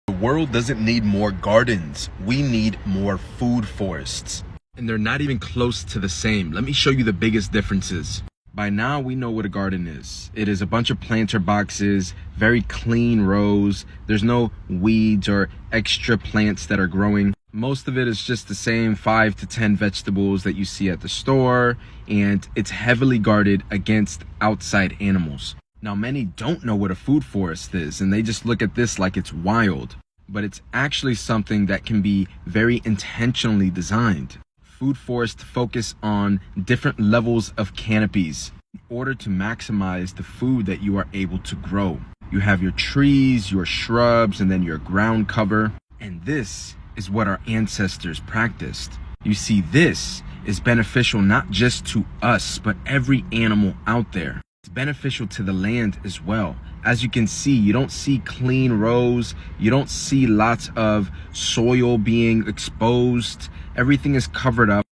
The world doesn't need more gardens. We need more food forests. And they're not even close to the same. Let me show you the biggest differences. By now, we know what a garden is. It is a bunch of planter boxes, very clean rows. There's no weeds or extra plants that are growing. Most of it is just the same 5 to 10 vegetables that you see at the store, and it's heavily guarded against outside animals. Now, many don't know what a food forest is, and they just look at this like it's wild. But it's actually something that can be very intentionally designed. Food forests focus on different levels of canopies in order to maximize the food that you are able to grow. You have your trees, your shrubs, and then your ground cover. And this is what our ancestors practiced. You see, this is beneficial not just to us, but every animal out there. It's beneficial to the land as well. As you can see, you don't see clean rows. You don't see lots of soil being exposed. Everything is covered up.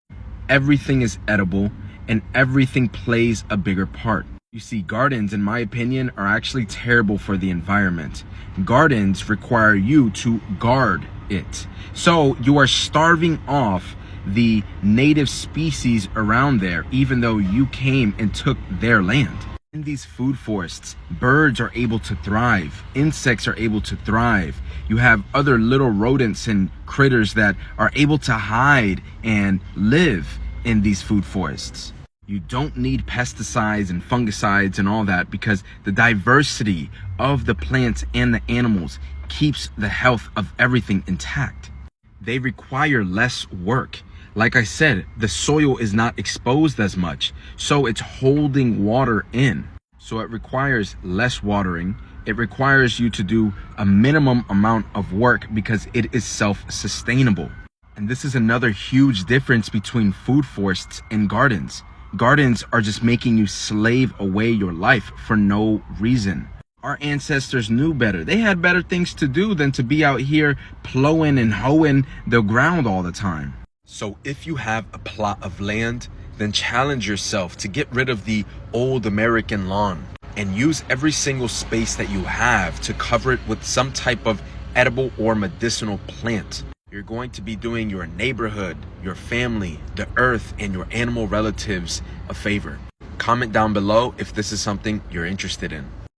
Everything is edible, and everything plays a bigger part. You see, gardens, in my opinion, are actually terrible for the environment. Gardens require you to guard it. So you are starving off the native species around there, even though you came and took their land. In these food forests, birds are able to thrive. Insects are able to thrive. You have other little rodents and critters that are able to hide and live in these food forests. You don't need pesticides and fungicides and all that, because the diversity of the plants and the animals keeps the health of everything intact. They require less work. Like I said, the soil is not exposed as much, so it's holding water in. So it requires less watering. It requires you to do a minimum amount of work because it is self-sustainable. And this is another huge difference between food forests and gardens. Gardens are just making you slave away your life for no reason. Our ancestors knew better. They had better things to do than to be out here plowing and hoeing the ground all the time. So if you have a plot of land, then challenge yourself to get rid of the old American lawn and use every single space that you have to cover it with some type of edible or medicinal plant. You're going to be doing your neighborhood, your family, the earth, and your animal relatives a favor. Comment down below if this is something you're interested in.